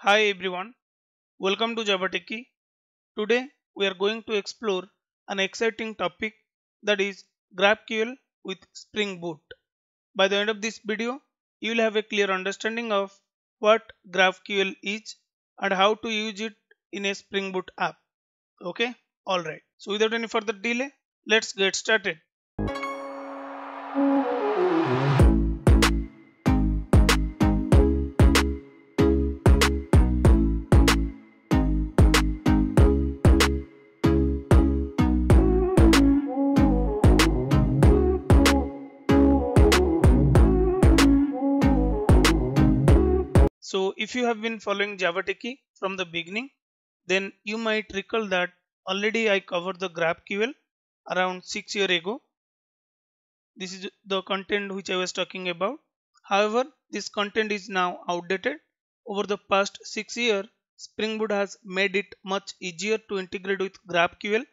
Hi everyone, welcome to Java Techie. Today we are going to explore an exciting topic, that is GraphQL with Spring Boot. By the end of this video, you will have a clear understanding of what GraphQL is and how to use it in a Spring Boot app. Okay, alright. So without any further delay, let's get started. So if you have been following Java Techie from the beginning, then you might recall that already I covered the GraphQL around 6 years ago. This is the content which I was talking about. However, this content is now outdated. Over the past 6 years, Spring Boot has made it much easier to integrate with GraphQL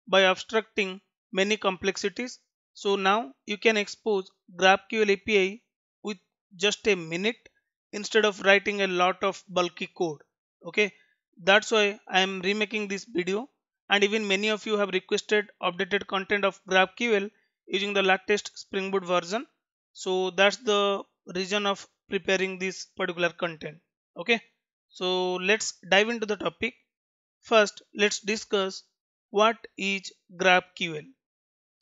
by abstracting many complexities. So now you can expose GraphQL API with just a minute instead of writing a lot of bulky code. Okay, that's why I am remaking this video, and even many of you have requested updated content of GraphQL using the latest Spring Boot version. So that's the reason of preparing this particular content. Okay, so let's dive into the topic. First, let's discuss what is GraphQL.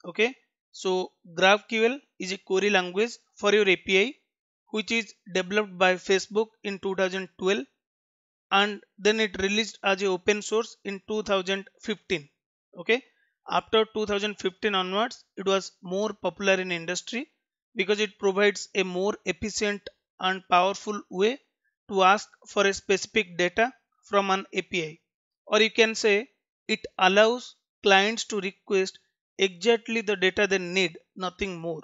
Okay, so GraphQL is a query language for your API which is developed by Facebook in 2012, and then it released as a open source in 2015. Okay, after 2015 onwards, it was more popular in industry because it provides a more efficient and powerful way to ask for a specific data from an API, or you can say it allows clients to request exactly the data they need, nothing more.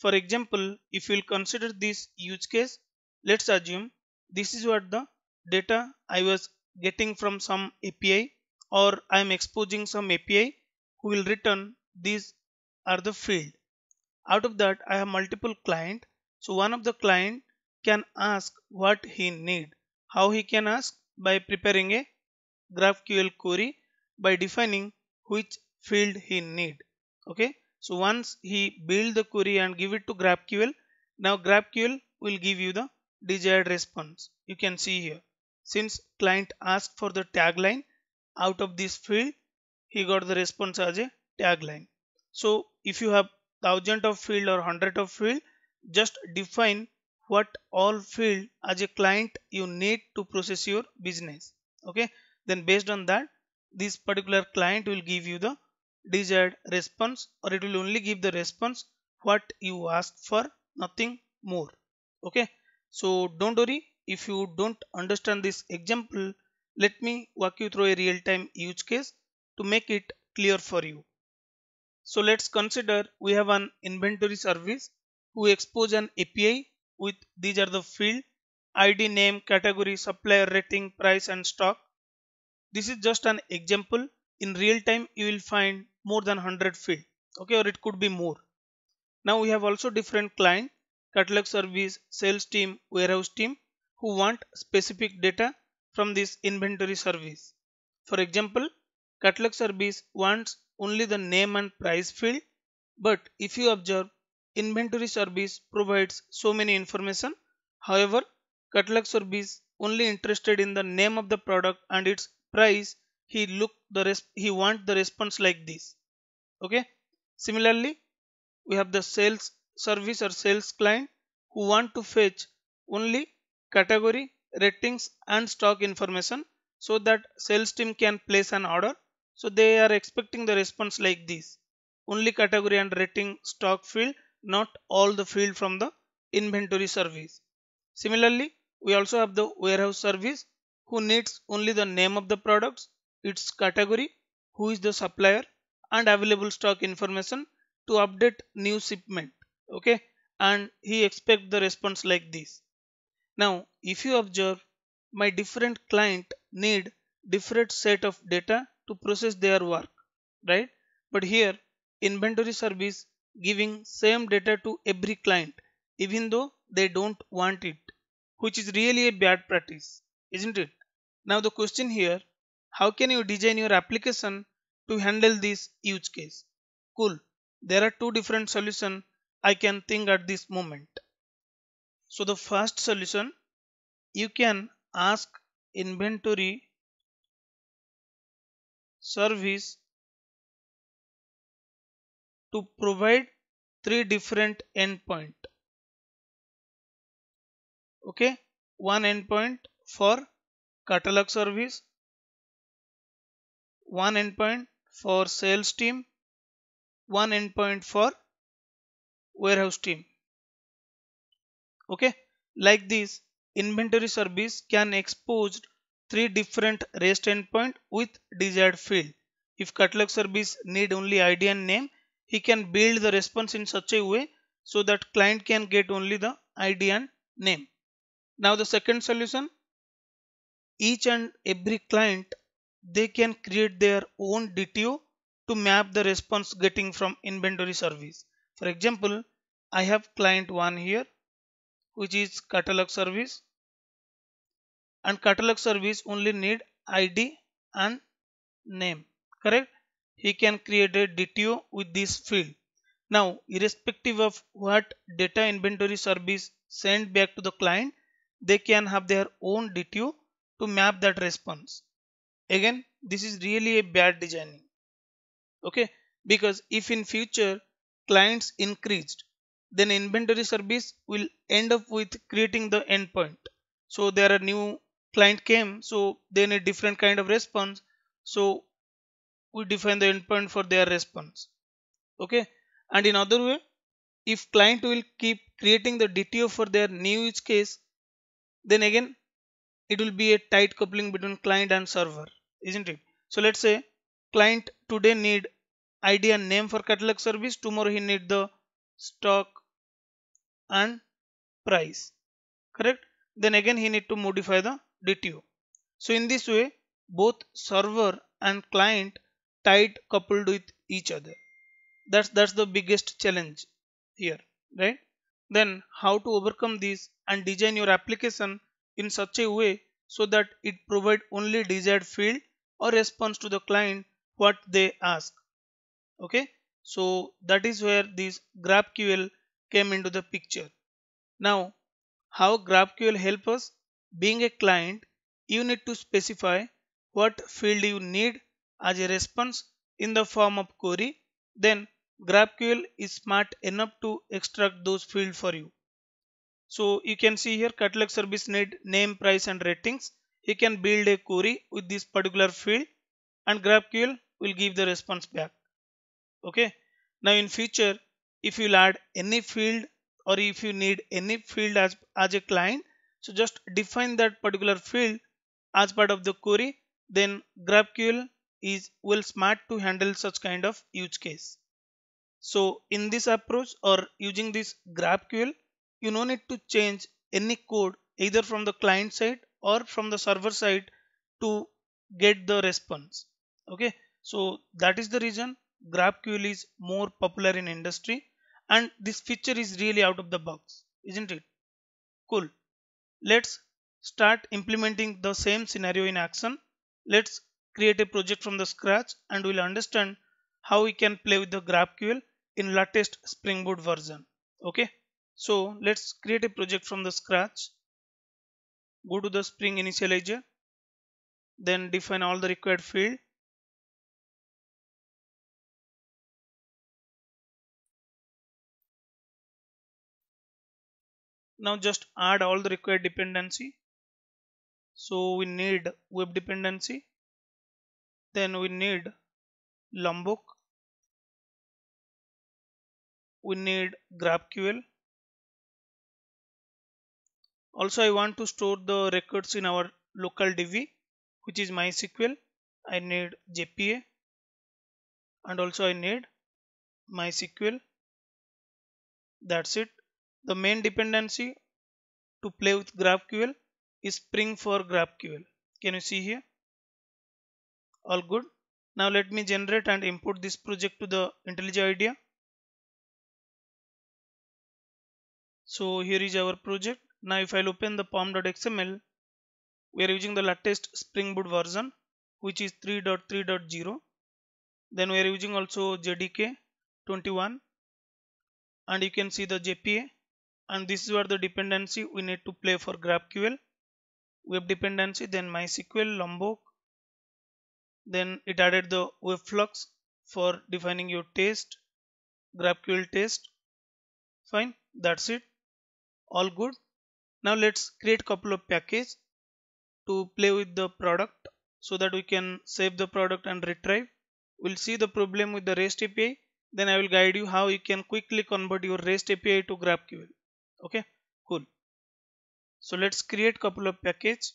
For example, if you'll consider this use case, let's assume this is what the data I was getting from some API, or I am exposing some API who will return these are the field. Out of that, I have multiple client. So one of the client can ask what he need. How he can ask? By preparing a GraphQL query by defining which field he need. Okay, so once he build the query and give it to GraphQL, now GraphQL will give you the desired response. You can see here, since client asked for the tagline, out of this field he got the response as a tagline. So if you have thousand of field or hundred of field, just define what all field as a client you need to process your business. Okay, then based on that, this particular client will give you the desired response, or it will only give the response what you asked for, nothing more. Okay, so don't worry if you don't understand this example. Let me walk you through a real-time use case to make it clear for you. So let's consider we have an inventory service who expose an API with these are the field: ID, name, category, supplier, rating, price, and stock. This is just an example. In real time, you will find more than 100 field. Okay, or it could be more. Now we have also different client: catalog service, sales team, warehouse team, who want specific data from this inventory service. For example, catalog service wants only the name and price field, but if you observe, inventory service provides so many information. However, catalog service only interested in the name of the product and its price. He want the response like this. Okay, similarly, we have the sales service or sales client who want to fetch only category, ratings, and stock information so that sales team can place an order. So they are expecting the response like this: only category and rating, stock field, not all the field from the inventory service. Similarly, we also have the warehouse service who needs only the name of the products, its category, who is the supplier, and available stock information to update new shipment. Okay, and he expect the response like this. Now if you observe, my different client need different set of data to process their work, right? But here inventory service giving same data to every client even though they don't want it, which is really a bad practice, isn't it? Now the question here, how can you design your application to handle this use case? Cool. There are two different solutions I can think at this moment. So the first solution, you can ask inventory service to provide three different endpoint. Okay, one endpoint for catalog service, one endpoint for sales team, one endpoint for warehouse team. Okay, like this, inventory service can expose three different REST endpoint with desired field. If catalog service need only ID and name, he can build the response in such a way so that client can get only the ID and name. Now the second solution, each and every client, they can create their own DTO to map the response getting from inventory service. For example, I have client 1 here, which is catalog service, and catalog service only need ID and name, correct? He can create a DTO with this field. Now, irrespective of what data inventory service send back to the client, they can have their own DTO to map that response. Again, this is really a bad designing. Okay, because if in future clients increased, then inventory service will end up with creating the endpoint. So there are new client came, so they need different kind of response, so we define the endpoint for their response. Okay, and in other way, if client will keep creating the DTO for their new use case, then again it will be a tight coupling between client and server, isn't it? So let's say client today need ID and name for catalog service, tomorrow he need the stock and price, correct? Then again he need to modify the DTO. So in this way, both server and client tight coupled with each other. That's the biggest challenge here, right? Then how to overcome this and design your application in such a way so that it provide only desired field or response to the client what they ask. Okay, so that is where this GraphQL came into the picture. Now, how GraphQL help us? Being a client, you need to specify what field you need as a response in the form of query. Then GraphQL is smart enough to extract those fields for you. So you can see here catalog service need name, price and ratings. You can build a query with this particular field and GraphQL will give the response back. Okay, now in future, if you'll add any field or if you need any field as a client, so just define that particular field as part of the query, then GraphQL is well smart to handle such kind of use case. So in this approach or using this GraphQL, you no need to change any code either from the client side or from the server side to get the response. Okay, so that is the reason GraphQL is more popular in industry, and this feature is really out of the box, isn't it? Cool. Let's start implementing the same scenario in action. Let's create a project from the scratch and we'll understand how we can play with the GraphQL in latest Spring Boot version. Okay, so let's create a project from the scratch. Go to the Spring Initializer, then define all the required field. Now just add all the required dependency. So we need web dependency, then we need Lombok, we need GraphQL. Also, I want to store the records in our local DB, which is MySQL. I need JPA and also I need MySQL. That's it. The main dependency to play with GraphQL is Spring for GraphQL. Can you see here? All good. Now let me generate and import this project to the IntelliJ IDEA. So here is our project. Now if I'll open the pom.xml, We are using the latest Spring Boot version, which is 3.3.0. Then we are using also JDK 21, and you can see the JPA, and this is where the dependency we need to play for GraphQL. Web dependency, then MySQL, Lombok, then it added the web flux for defining your test, GraphQL test. Fine, that's it, all good. Now let's create couple of packages to play with the product so that we can save the product and retrieve. We'll see the problem with the REST API, then I will guide you how you can quickly convert your REST API to GraphQL. Okay, cool. So let's create couple of packages.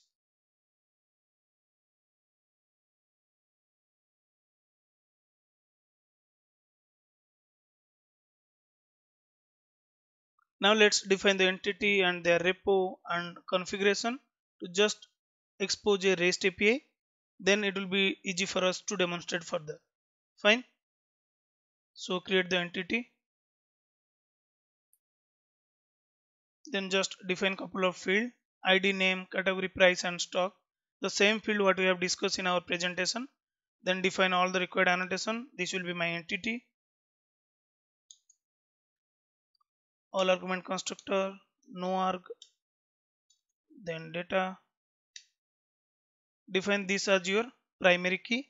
Now let's define the entity and their repo and configuration to just expose a REST API. Then it will be easy for us to demonstrate further. Fine. So create the entity. Then just define couple of field, ID, name, category, price and stock. The same field what we have discussed in our presentation. Then define all the required annotation. This will be my entity. All argument constructor, no arg, then data. Define this as your primary key.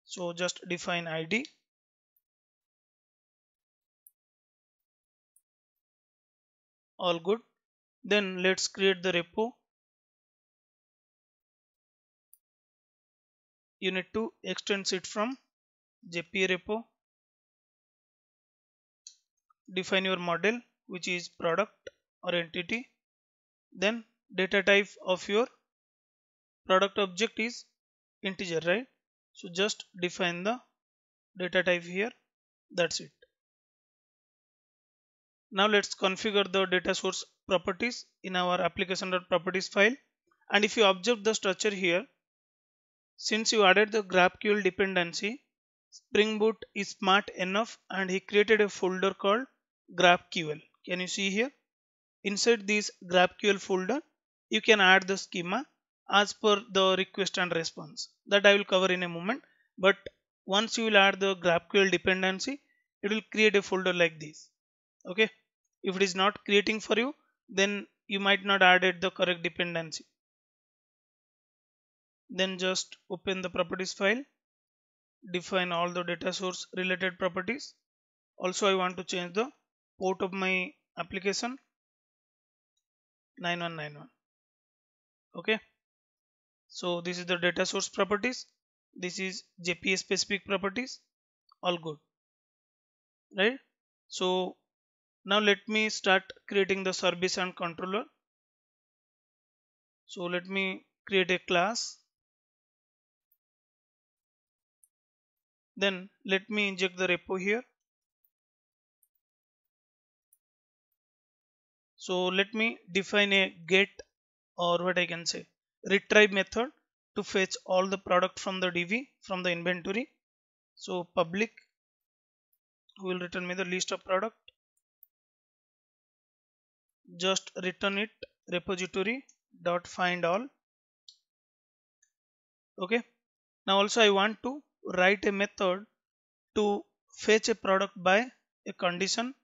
So just define ID. All good. Then let's create the repo. You need to extend it from JPA repo. Define your model, which is product or entity. Then data type of your product object is integer, right? So just define the data type here. That's it. Now let's configure the data source properties in our application.properties file. And if you observe the structure here, since you added the GraphQL dependency, Spring Boot is smart enough and he created a folder called GraphQL. Can you see here? Inside this GraphQL folder, you can add the schema as per the request and response. That I will cover in a moment. But once you will add the GraphQL dependency, it will create a folder like this. Okay. If it is not creating for you, then you might not added the correct dependency. Then just open the properties file, define all the data source related properties. Also I want to change the port of my application 9191. Okay, so this is the data source properties, this is JPA specific properties, all good, right? So now let me start creating the service and controller. So let me create a class. Then let me inject the repo here. So let me define a get, or what I can say, retrieve method to fetch all the product from the DB from the inventory. So public will return me the list of product. Just return it repository dot find all. Okay. Now also I want to write a method to fetch a product by a condition.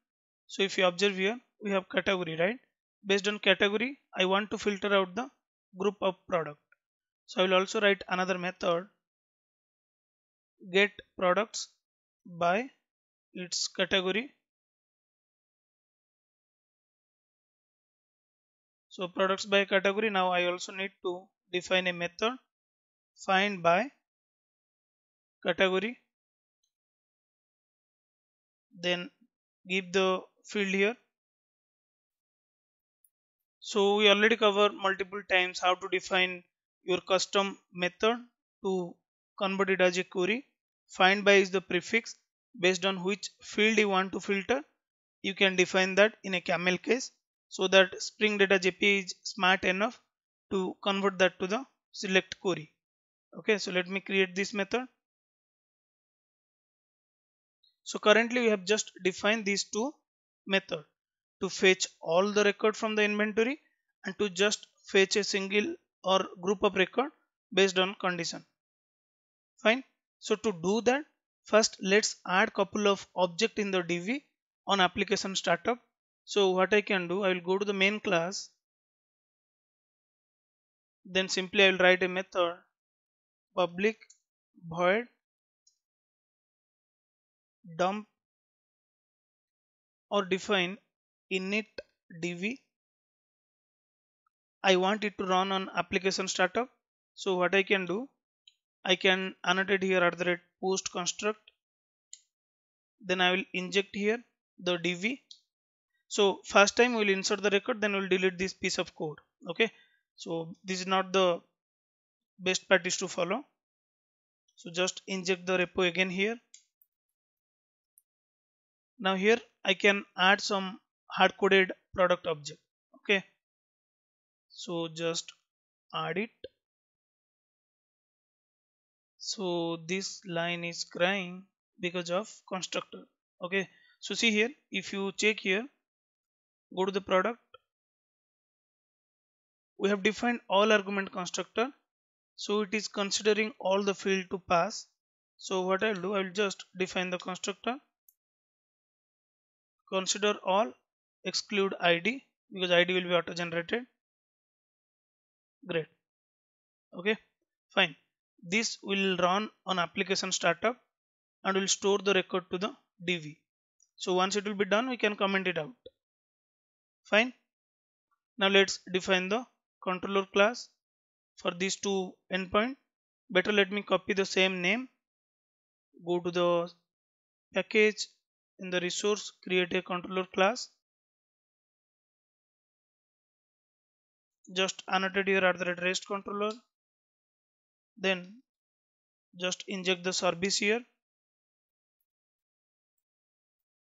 So if you observe here, we have category, right? Based on category, I want to filter out the group of product. So I will also write another method, get products by its category. So products by category. Now I also need to define a method, find by category. Then give the field here. So we already covered multiple times how to define your custom method to convert it as a query. Find by is the prefix based on which field you want to filter. You can define that in a camel case so that Spring Data JPA is smart enough to convert that to the select query. Okay, so let me create this method. So currently we have just defined these two methods to fetch all the record from the inventory and to just fetch a single or group of record based on condition. Fine. So to do that, first let's add couple of object in the DB on application startup. So what I can do, I will go to the main class, then simply I will write a method public void dump or define init dv. I want it to run on application startup. So what I can do, I can annotate here at the rate post construct, then I will inject here the dv. So first time we will insert the record, then we will delete this piece of code. Okay, so this is not the best practice to follow. So just inject the repo again here. Now here I can add some hard-coded product object. Okay, so just add it. So this line is crying because of constructor. Okay, so see here, if you check here, go to the product, we have defined all argument constructor, so it is considering all the field to pass. So what I'll do, I'll just define the constructor, consider all, exclude id because id will be auto generated. Great. Okay, fine. This will run on application startup and will store the record to the dv. So once it will be done, we can comment it out. Fine. Now let's define the controller class for these two endpoint. Better let me copy the same name, go to the package, in the resource create a controller class, just annotate here at the rest controller, then just inject the service here.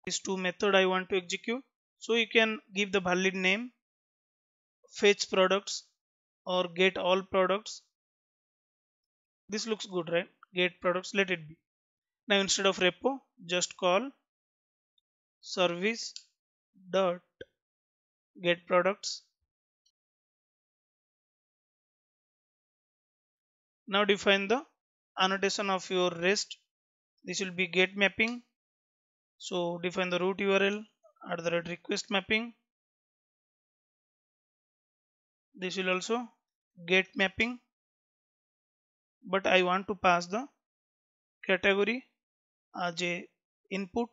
These two method I want to execute, so you can give the valid name, fetch products or get all products. This looks good, right? Get products, let it be. Now instead of repo, just call service dot get products. Now define the annotation of your REST. This will be get mapping. So define the root URL at the request mapping. This will also get mapping, but I want to pass the category as a input.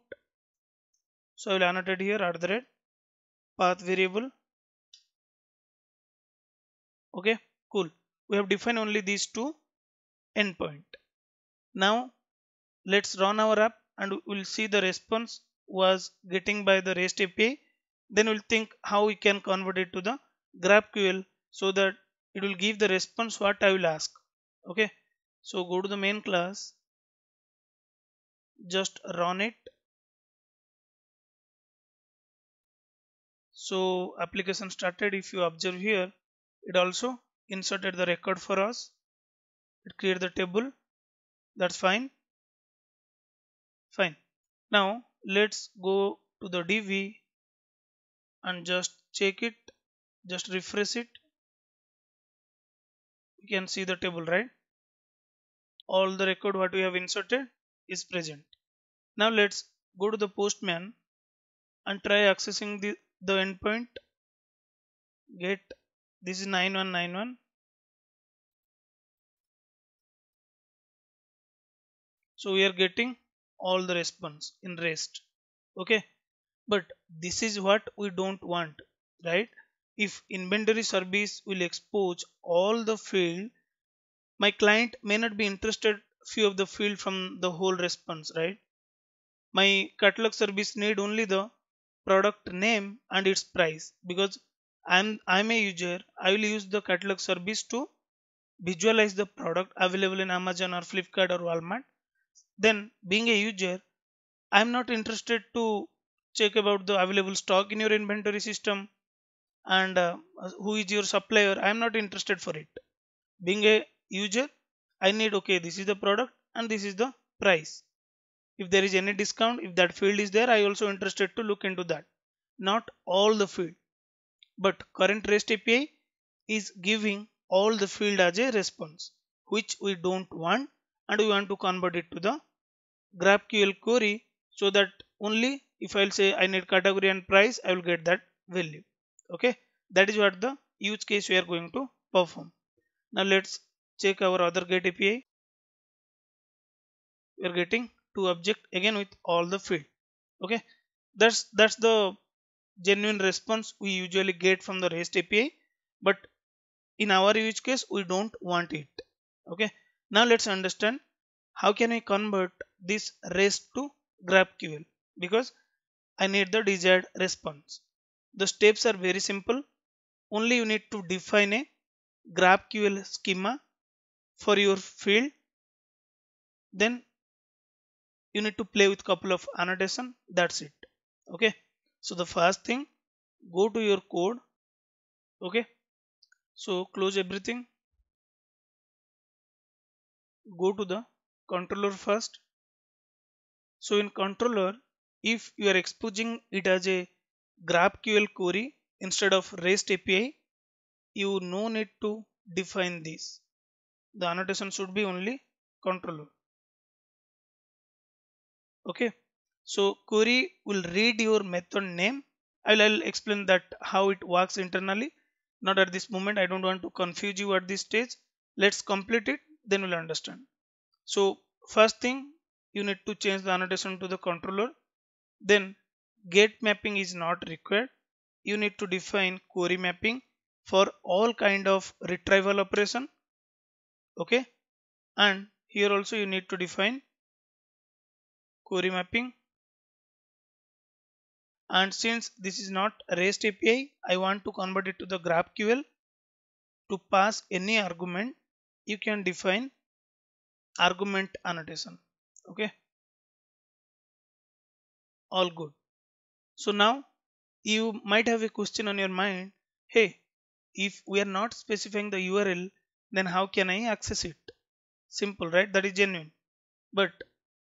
So I will annotate here at the path variable. Okay, cool. We have defined only these two endpoint. Now let's run our app and we'll see the response was getting by the REST API. Then we'll think how we can convert it to the GraphQL so that it will give the response what I will ask. Okay, so go to the main class, just run it. So application started. If you observe here, it also inserted the record for us. It created the table. That's fine. Fine. Now let's go to the DB and just check it. Just refresh it. You can see the table, right? All the record what we have inserted is present. Now let's go to the postman and try accessing the endpoint. Get, this is 9191. So we are getting all the response in REST. Okay, but this is what we don't want, right? If inventory service will expose all the field, my client may not be interested few of the field from the whole response, right? My catalog service need only the product name and its price, because I'm a user. I will use the catalog service to visualize the product available in Amazon or Flipkart or Walmart. Then being a user, I'm not interested to check about the available stock in your inventory system and who is your supplier. I'm not interested for it. Being a user, I need, okay, this is the product and this is the price. If there is any discount, if that field is there, I also interested to look into that. Not all the field. But current REST API is giving all the field as a response, which we don't want, and we want to convert it to the GraphQL query, so that only if I'll say I need category and price, I will get that value. Okay, that is what the use case we are going to perform. Now let's check our other get API. We are getting two object again with all the field. Okay, that's the genuine response we usually get from the REST API, but in our use case we don't want it. Okay, now let's understand how can I convert this REST to GraphQL, because I need the desired response. The steps are very simple. Only you need to define a GraphQL schema for your field. Then you need to play with couple of annotation. That's it. Okay. So the first thing, go to your code. Okay. So close everything. Go to the controller first. So in controller, if you are exposing it as a GraphQL query instead of REST API, you no need to define this. The annotation should be only controller. Okay, so query will read your method name. I'll explain that how it works internally. Not at this moment. I don't want to confuse you at this stage. Let's complete it, then we'll understand. So first thing, you need to change the annotation to the controller. Then get mapping is not required. You need to define query mapping for all kind of retrieval operation. Okay, and here also you need to define query mapping. And since this is not REST API, I want to convert it to the GraphQL. To pass any argument, you can define argument annotation. Okay, all good. So now you might have a question on your mind. Hey, if we are not specifying the URL, then how can I access it? Simple, right? That is genuine. But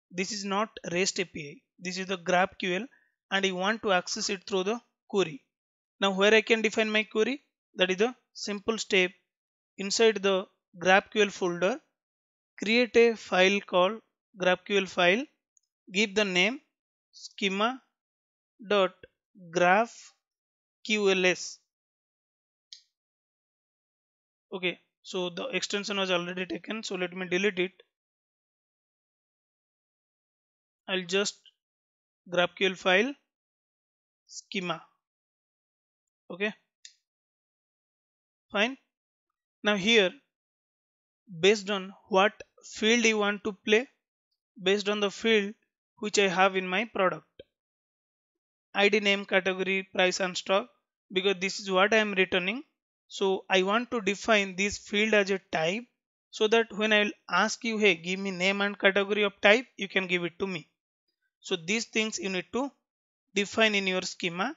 this is not REST API. This is the GraphQL, and I want to access it through the query. Now where I can define my query? That is the simple step. Inside the GraphQL folder, create a file called GraphQL file. Give the name schema.graphqls. Okay, so the extension was already taken, so let me delete it. I'll just GraphQL file schema. Okay, fine. Now here, based on what field you want to play, based on the field which I have in my product, ID, name, category, price and stock, because this is what I am returning. So I want to define this field as a type, so that when I'll ask you, hey, give me name and category of type, you can give it to me. So these things you need to define in your schema.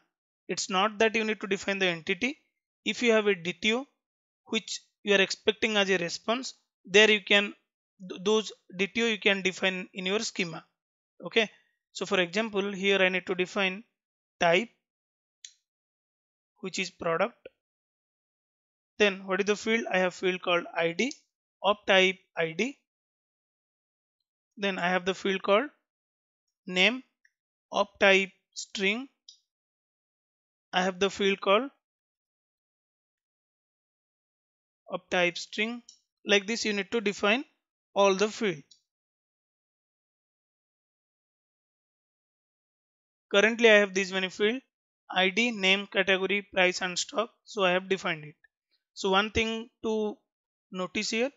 It's not that you need to define the entity. If you have a DTO which you are expecting as a response, there you can, those DTO you can define in your schema. Okay, so for example, here I need to define type, which is product. Then what is the field? I have field called ID, of type ID. Then I have the field called name, of type string. I have the field called of type string. Like this, you need to define all the field. Currently I have these many field: ID, name, category, price and stock. So I have defined it. So one thing to notice here,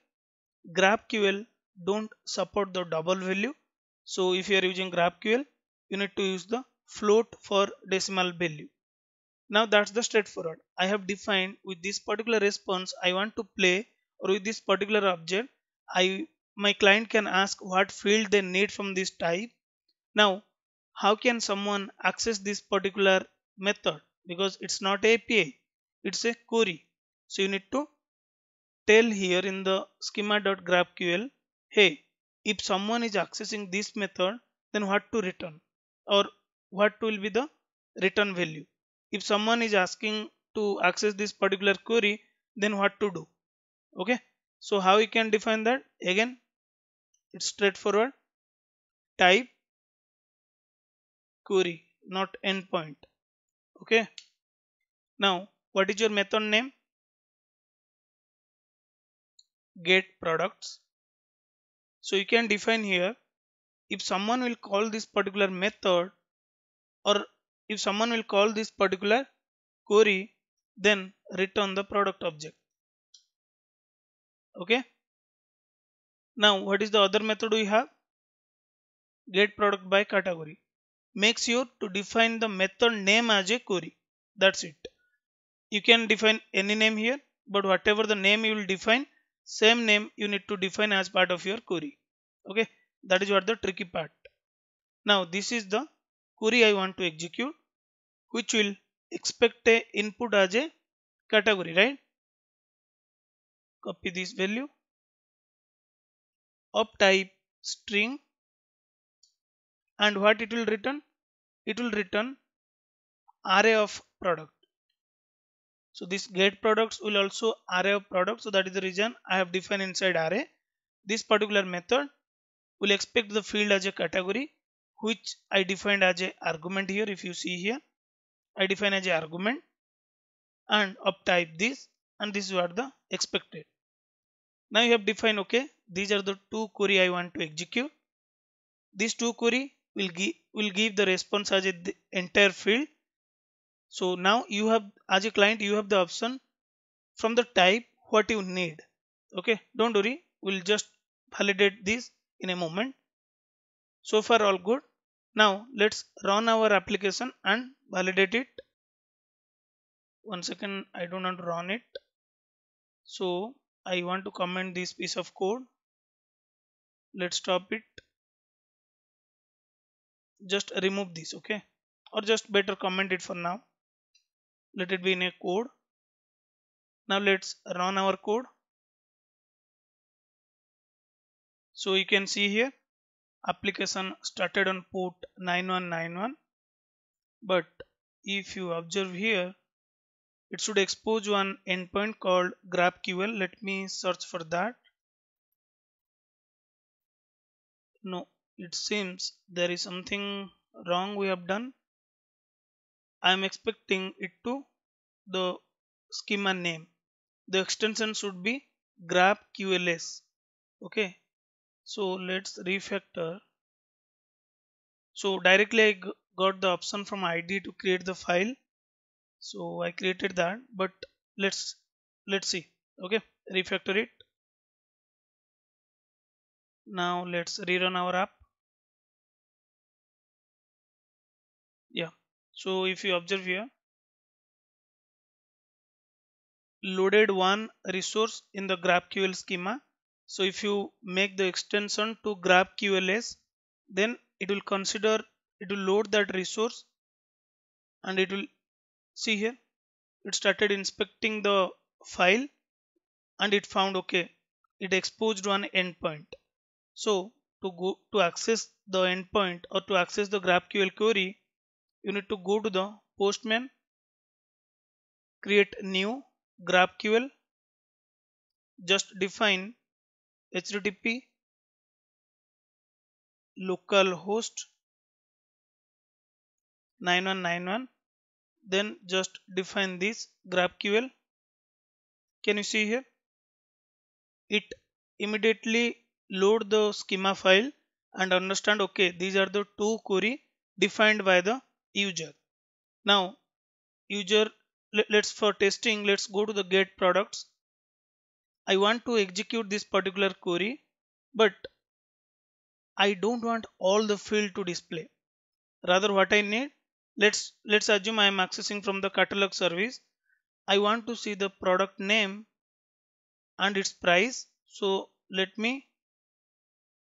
GraphQL don't support the double value. So if you are using GraphQL, you need to use the float for decimal value. Now that's the straightforward. I have defined with this particular response I want to play, or with this particular object, my client can ask what field they need from this type. Now how can someone access this particular method? Because it's not API, it's a query. So you need to tell here in the schema.graphql, hey, if someone is accessing this method, then what to return, or what will be the return value. If someone is asking to access this particular query, then what to do. Okay, so how we can define that? Again, it's straightforward. Type query, not endpoint. Okay, now what is your method name? Get products. So you can define here, if someone will call this particular method, or if someone will call this particular query, then return the product object. Okay, now what is the other method we have? Get product by category. Make sure to define the method name as a query. That's it. You can define any name here, but whatever the name you will define, same name you need to define as part of your query. Okay, that is what the tricky part. Now this is the query I want to execute, which will expect a input as a category, right? Copy this value of type string, and what it will return? It will return array of product. So this get products will also array of products. So that is the reason I have defined inside array. This particular method will expect the field as a category, which I defined as a argument here. If you see here, I define as a argument and of type this, and this is what the expected. Now you have defined, okay, these are the two query I want to execute. These two query will give the response as the entire field. So now you have, as a client, you have the option from the type what you need. Okay, don't worry, we'll just validate this in a moment. So far all good. Now let's run our application and validate it. One second, I do not run it. So I want to comment this piece of code. Let's stop it. Just remove this, okay, or just better comment it for now. Let it be in a code. Now let's run our code. So you can see here, application started on port 9191, but if you observe here, it should expose one endpoint called GraphQL. Let me search for that. No, it seems there is something wrong we have done. I am expecting it to the schema name. The extension should be GraphQLs. Okay, so let's refactor. So directly I got the option from ID to create the file. So I created that, but let's see. Okay, refactor it. Now let's rerun our app. Yeah, so if you observe here, loaded one resource in the GraphQL schema. So if you make the extension to GraphQLs, then it will consider, it will load that resource, and it will see here, it started inspecting the file, and it found, okay, it exposed one endpoint. So to access the endpoint, or to access the GraphQL query, you need to go to the Postman, create new GraphQL, just define HTTP localhost 9191, then just define this GraphQL. Can you see here? It immediately load the schema file and understand, okay, these are the two query defined by the user. Now user, let's, for testing, let's go to the get products. I want to execute this particular query, but I don't want all the field to display. Rather, what I need, let's assume I am accessing from the catalog service. I want to see the product name and its price. So let me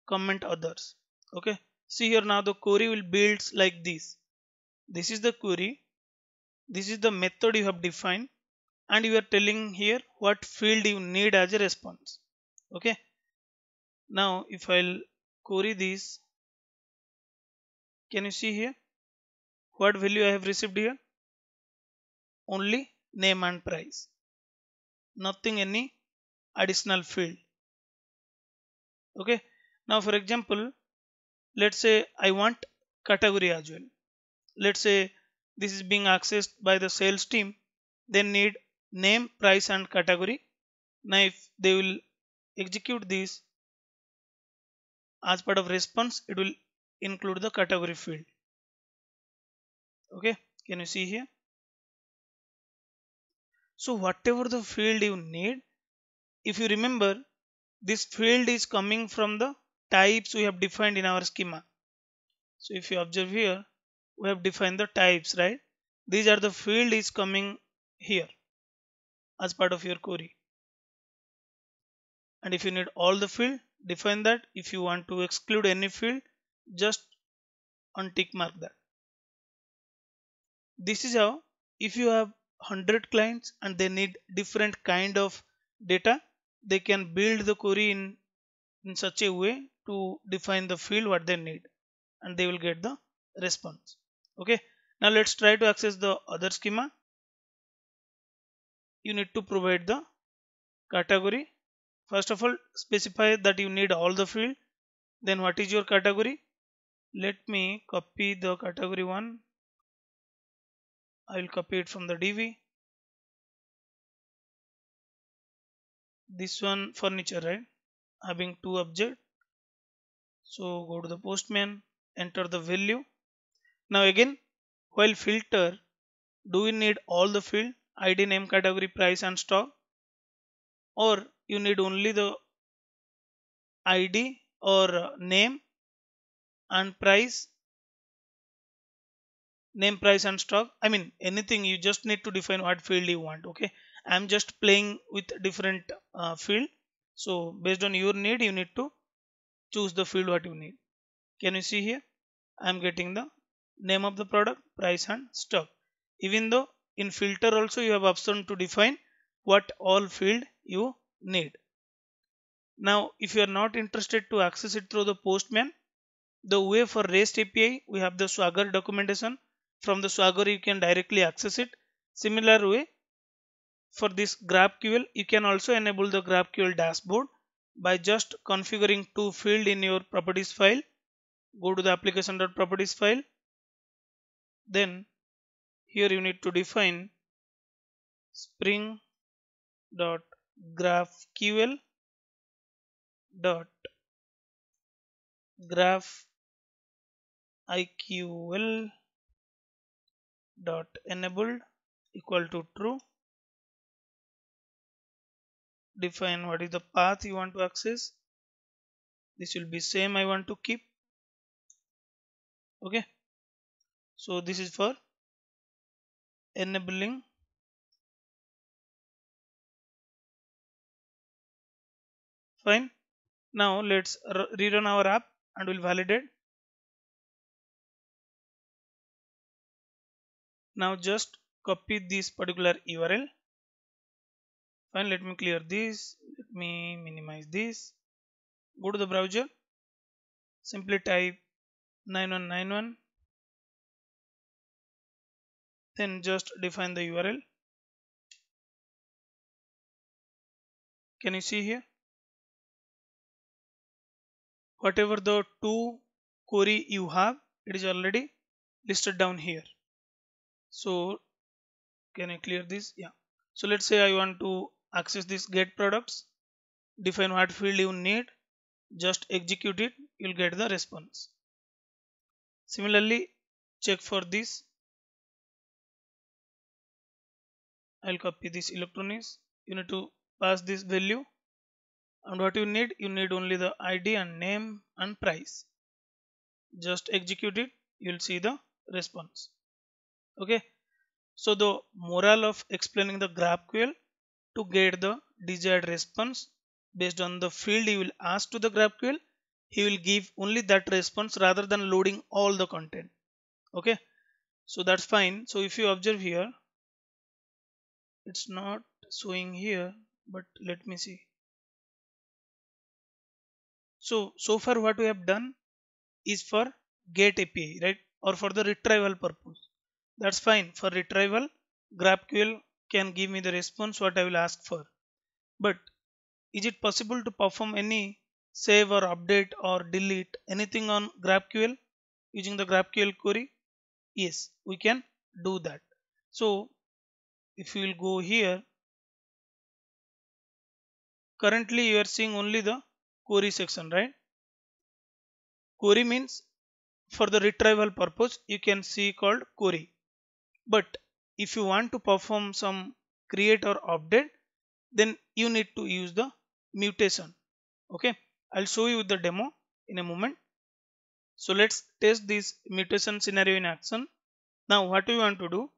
comment others. Okay, see here, now the query will build like this. This is the query, this is the method you have defined, and you are telling here what field you need as a response. Okay, now if I'll query this, can you see here what value I have received here? Only name and price, nothing any additional field. Okay, now for example, let's say I want category as well. Let's say this is being accessed by the sales team. They need name, price and category. Now if they will execute this as part of response, it will include the category field. Okay, can you see here? So whatever the field you need, if you remember, this field is coming from the types we have defined in our schema. So if you observe here, we have defined the types, right? These are the field is coming here as part of your query. And if you need all the field, define that. If you want to exclude any field, just untick mark that. This is how, if you have 100 clients and they need different kind of data, they can build the query in such a way to define the field what they need, and they will get the response. Okay, now let's try to access the other schema. You need to provide the category. First of all, specify that you need all the field. Then what is your category? Let me copy the category one. I will copy it from the DV. This one furniture, right? Having two object. So go to the postman, enter the value. Now again, while filter, do we need all the field? ID, name, category, price and stock, or you need only the ID or name and price, name, price and stock. I mean anything, you just need to define what field you want. Okay, I'm just playing with different field. So based on your need, you need to choose the field what you need. Can you see here? I'm getting the name of the product, price and stock. Even though in filter also you have option to define what all field you need. Now if you are not interested to access it through the postman, the way for REST API, we have the Swagger documentation. From the Swagger you can directly access it. Similar way, for this GraphQL, you can also enable the GraphQL dashboard by just configuring two field in your properties file. Go to the application.properties file. Then here you need to define spring.graphql dot graphiql dot enabled equal to true. Define what is the path you want to access. This will be same I want to keep. Okay, so this is for enabling. Fine. Now let's rerun our app and we'll validate. Now just copy this particular URL. Fine, let me clear this. Let me minimize this. Go to the browser. Simply type 9191. Then just define the URL. Can you see here? Whatever the two query you have, it is already listed down here. So can I clear this? Yeah. So let's say I want to access this get products. Define what field you need. Just execute it. You'll get the response. Similarly, check for this. I'll copy this electronics. You need to pass this value. And what you need only the ID and name and price. Just execute it. You'll see the response. Okay. So the moral of explaining the GraphQL, to get the desired response based on the field you will ask to the GraphQL, he will give only that response rather than loading all the content. Okay, so that's fine. So if you observe here, it's not showing here, but let me see. So far what we have done is for get API, right, or for the retrieval purpose. That's fine. For retrieval, GraphQL can give me the response what I will ask for. But is it possible to perform any save or update or delete anything on GraphQL using the GraphQL query? Yes, we can do that. So if you will go here, currently you are seeing only the query section, right? Query means for the retrieval purpose you can see called query. But if you want to perform some create or update, then you need to use the mutation. Okay, I'll show you the demo in a moment. So let's test this mutation scenario in action. Now what we want to do,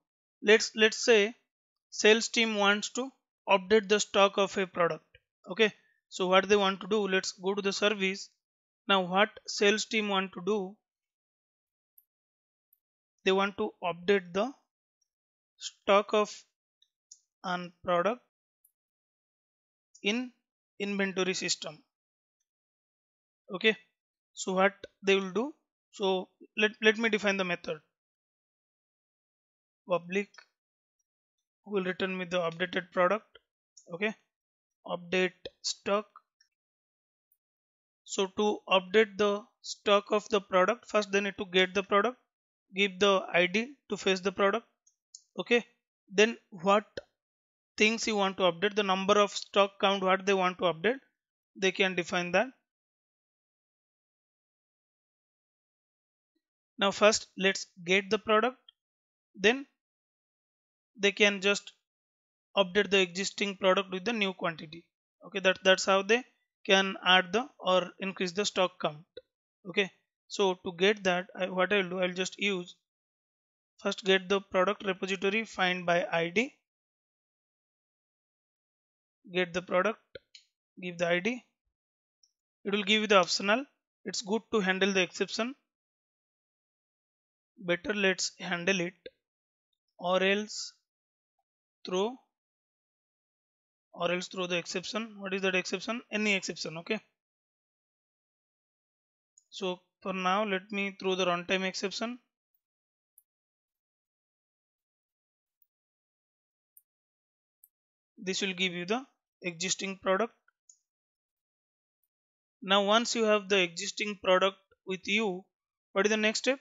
let's say sales team wants to update the stock of a product. Okay, so what they want to do, let's go to the service. Now what sales team want to do, they want to update the stock of an product in inventory system. Okay, so what they will do, so let me define the method. Public will return me the updated product. Okay, update stock. So to update the stock of the product, first they need to get the product, give the ID to fetch the product. Okay, then what things you want to update, the number of stock count what they want to update, they can define that. Now first let's get the product, then they can just update the existing product with the new quantity. Okay, that's how they can add the or increase the stock count. Okay, so to get that, what I'll do, I'll just use first get the product repository, find by ID, get the product, give the ID. It will give you the optional. It's good to handle the exception. Better let's handle it, or else throw the exception. What is that exception? Any exception. Okay, so for now let me throw the runtime exception. This will give you the existing product. Now once you have the existing product with you, what is the next step?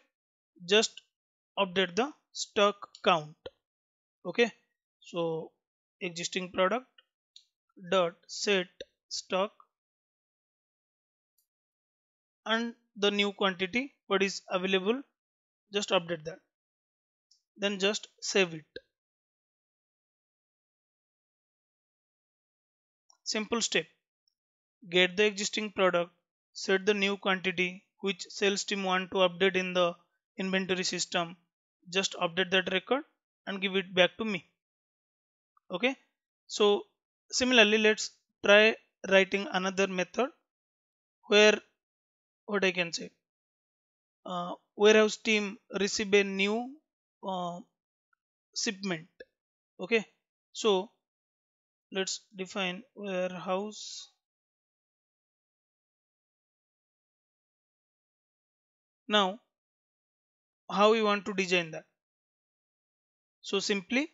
Just update the stock count. Okay, so existing product dot set stock and the new quantity what is available, just update that, then just save it. Simple step. Get the existing product, set the new quantity which sales team want to update in the inventory system, just update that record and give it back to me. Okay, so similarly let's try writing another method where what I can say, warehouse team receive a new uh, shipment. Okay, so let's define warehouse. Now how we want to design that, so simply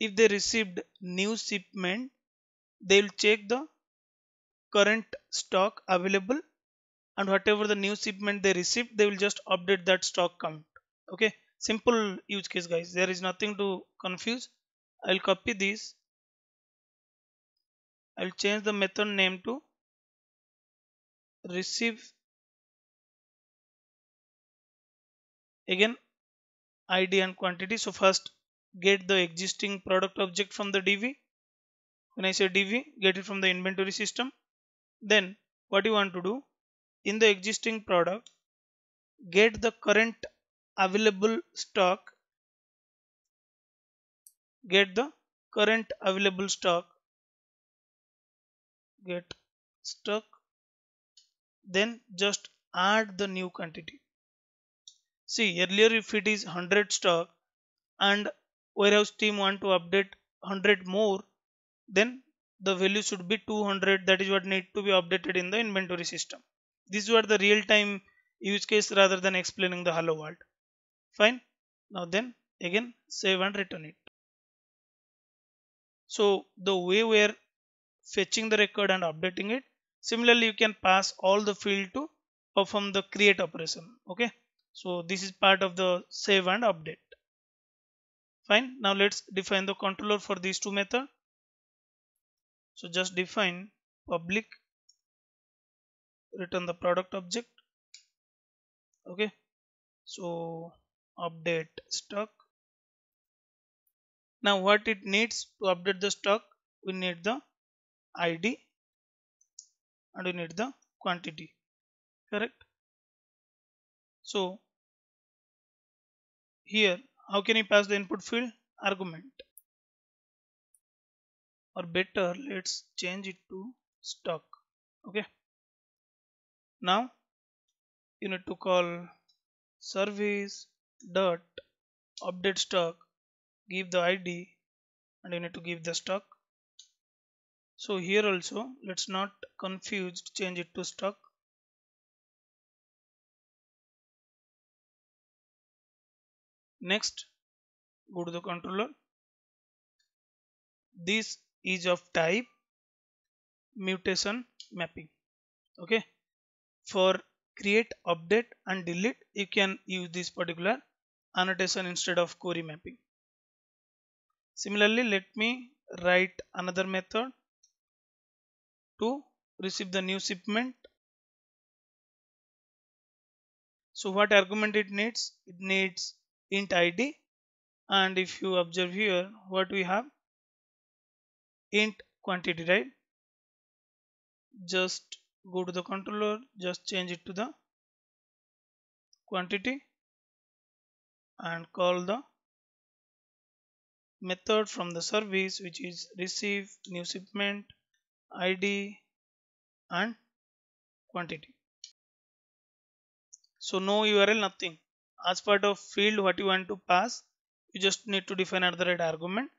if they received new shipment, they'll check the current stock available, and whatever the new shipment they received, they will just update that stock count. Okay, simple use case guys, there is nothing to confuse. I'll copy this, I'll change the method name to receive, again ID and quantity. So first get the existing product object from the DV. When I say DV, get it from the inventory system. Then what you want to do, in the existing product, get the current available stock, get the current available stock, get stock, then just add the new quantity. See, earlier if it is 100 stock and warehouse team want to update 100 more, then the value should be 200. That is what need to be updated in the inventory system. This is what the real time use case rather than explaining the hello world. Fine. Now then again save and return it. So the way we are fetching the record and updating it. Similarly, you can pass all the field to perform the create operation. Okay, so this is part of the save and update. Fine. Now let's define the controller for these two methods. So just define public, return the product object. Okay, so update stock. Now what it needs to update the stock, we need the ID and we need the quantity, correct? So here, how can you pass the input field? Argument, or better, let's change it to stock. Okay, now you need to call service dot update stock, give the ID and you need to give the stock. So here also let's not confuse, change it to stock. Next, go to the controller. This is of type mutation mapping. Okay, for create, update and delete you can use this particular annotation instead of query mapping. Similarly, let me write another method to receive the new shipment. So what argument it needs? It needs int id, and if you observe here, what we have? Int quantity, right? Just go to the controller, just change it to the quantity and call the method from the service, which is receive new shipment id and quantity. So no URL, nothing. As part of field what you want to pass, you just need to define another argument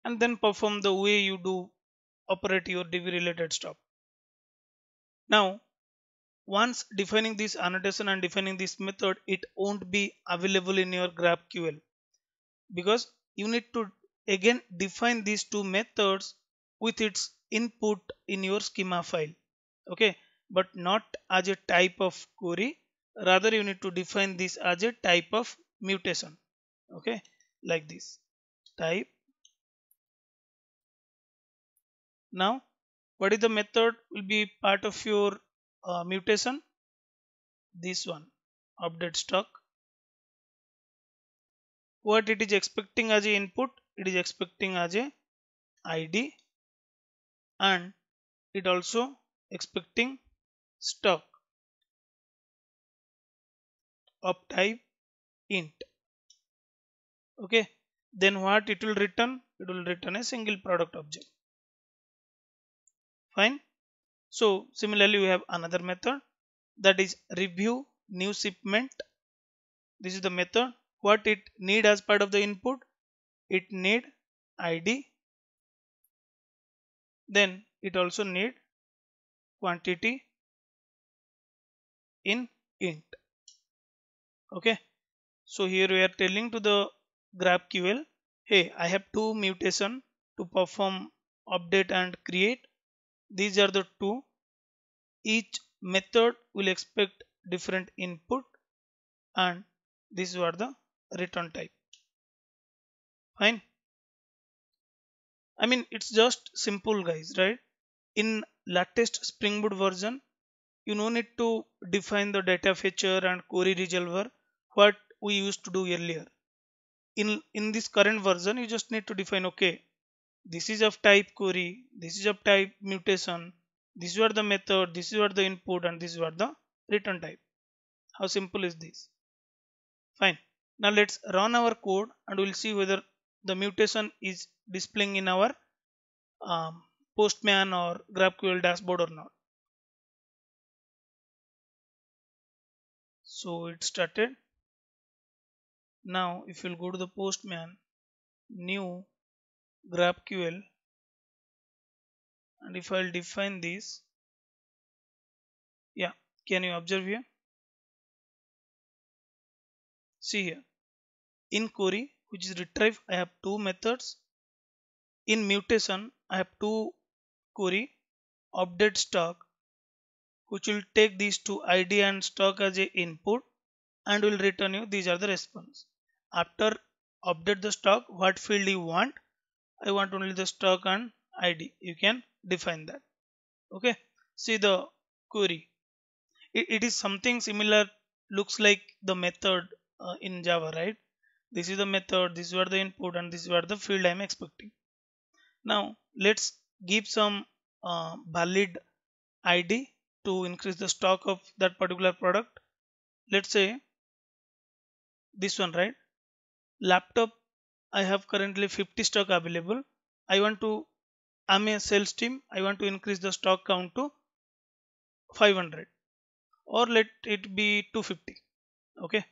and then perform the way you do operate your DB related stuff. Now once defining this annotation and defining this method, it won't be available in your GraphQL, because you need to again define these two methods with its input in your schema file. Okay, but not as a type of query, rather you need to define this as a type of mutation. Okay, like this type. Now what is the method will be part of your mutation? This one, update stock. What it is expecting as a input? It is expecting as a id and it also expecting stock of type int. Okay, then what it will return? It will return a single product object. Fine. So similarly we have another method, that is review new shipment. This is the method. What it need as part of the input? It need id, then it also need quantity in int. Okay, so here we are telling to the GraphQL, hey, I have two mutation to perform update and create. These are the two. Each method will expect different input and these are the return type. Fine. I mean, it's just simple, guys, right? In latest Spring Boot version, you no need to define the data fetcher and query resolver what we used to do earlier. In this current version, you just need to define, okay, this is of type query, this is of type mutation, these were the method, this is what the input and this is what the return type. How simple is this? Fine. Now let's run our code and we'll see whether the mutation is displaying in our Postman or GraphQL dashboard or not. So it started. Now if you'll go to the Postman, new GraphQL, and if I'll define this, yeah, can you observe here? See here, in query, which is retrieve, I have two methods. In mutation, I have two query, update stock, which will take these two ID and stock as a input and will return you these are the response. After update the stock, what field you want? I want only the stock and ID. You can define that. Okay. See the query. It is something similar, looks like the method in Java, right? This is the method, this is what the input, and this is what the field I am expecting. Now let's give some valid ID to increase the stock of that particular product. Let's say this one, right? Laptop, I have currently 50 stock available. I'm a sales team. I want to increase the stock count to 500, or let it be 250. Okay.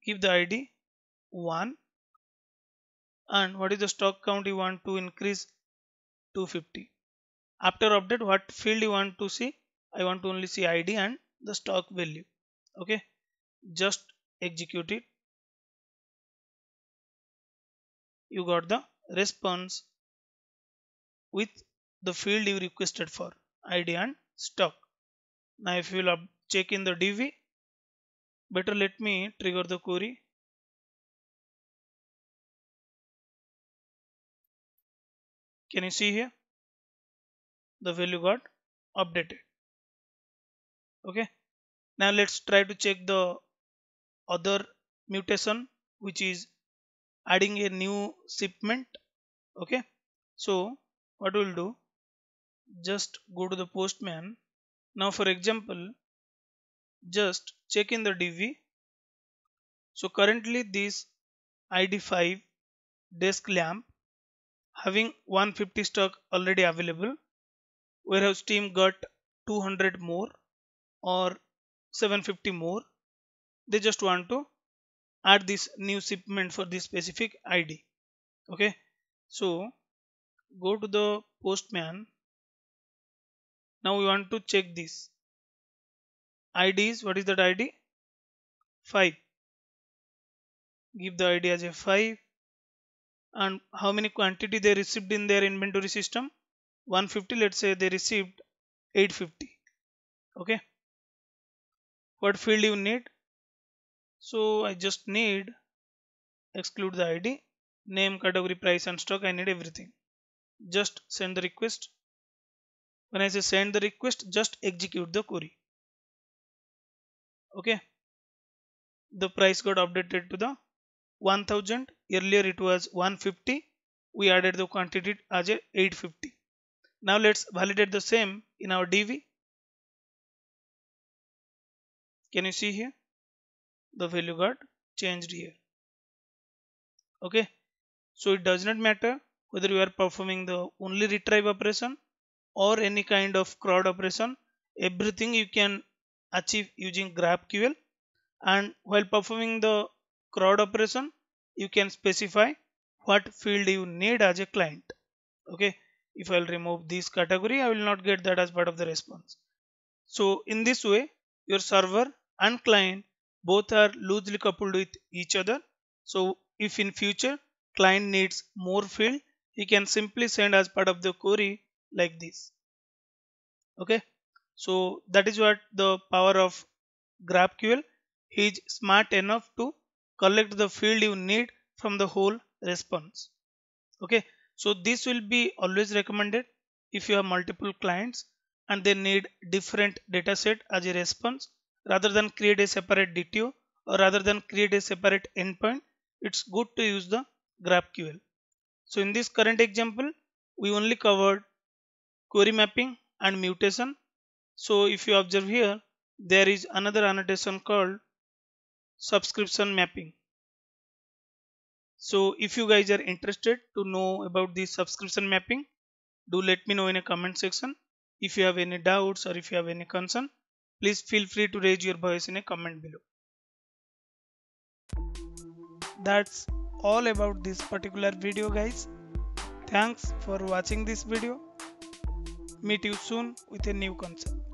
Give the ID 1, and what is the stock count you want to increase? 250. After update, what field you want to see? I want to only see ID and the stock value. Okay. Just execute it. You got the response with the field you requested for, ID and stock. Now if you will check in the DV, better let me trigger the query. Can you see here? The value got updated. Okay. Now let's try to check the other mutation, which is adding a new shipment. Okay. So what we'll do, just go to the postman. Now for example, just check in the DV. So currently this ID5 desk lamp having 150 stock already available. Warehouse team got 200 more or 750 more. They just want to add this new shipment for this specific ID. Okay. So go to the postman. Now we want to check this. ID is, what is that ID? 5. Give the ID as a 5. And how many quantity they received in their inventory system? 150. Let's say they received 850. Okay. What field you need? So I just need exclude the ID, name, category, price and stock. I need everything. Just send the request. When I say send the request, just execute the query. Okay. The price got updated to the 1000. Earlier it was 150. We added the quantity as a 850. Now let's validate the same in our DV. Can you see here? The value got changed here. Okay. So it does not matter whether you are performing the only retrieve operation or any kind of CRUD operation. Everything you can achieve using GraphQL. And while performing the CRUD operation, you can specify what field you need as a client. Okay. If I'll remove this category, I will not get that as part of the response. So in this way, your server and client both are loosely coupled with each other. So if in future client needs more field, he can simply send as part of the query like this. Okay. So that is what the power of GraphQL. He is smart enough to collect the field you need from the whole response. Okay. So this will be always recommended if you have multiple clients and they need different data set as a response. Rather than create a separate DTO or rather than create a separate endpoint, it's good to use the GraphQL. So in this current example, we only covered query mapping and mutation. So if you observe here, there is another annotation called subscription mapping. So if you guys are interested to know about this subscription mapping, do let me know in a comment section. If you have any doubts or if you have any concern, please feel free to raise your voice in a comment below. That's all about this particular video, guys. Thanks for watching this video. Meet you soon with a new concept.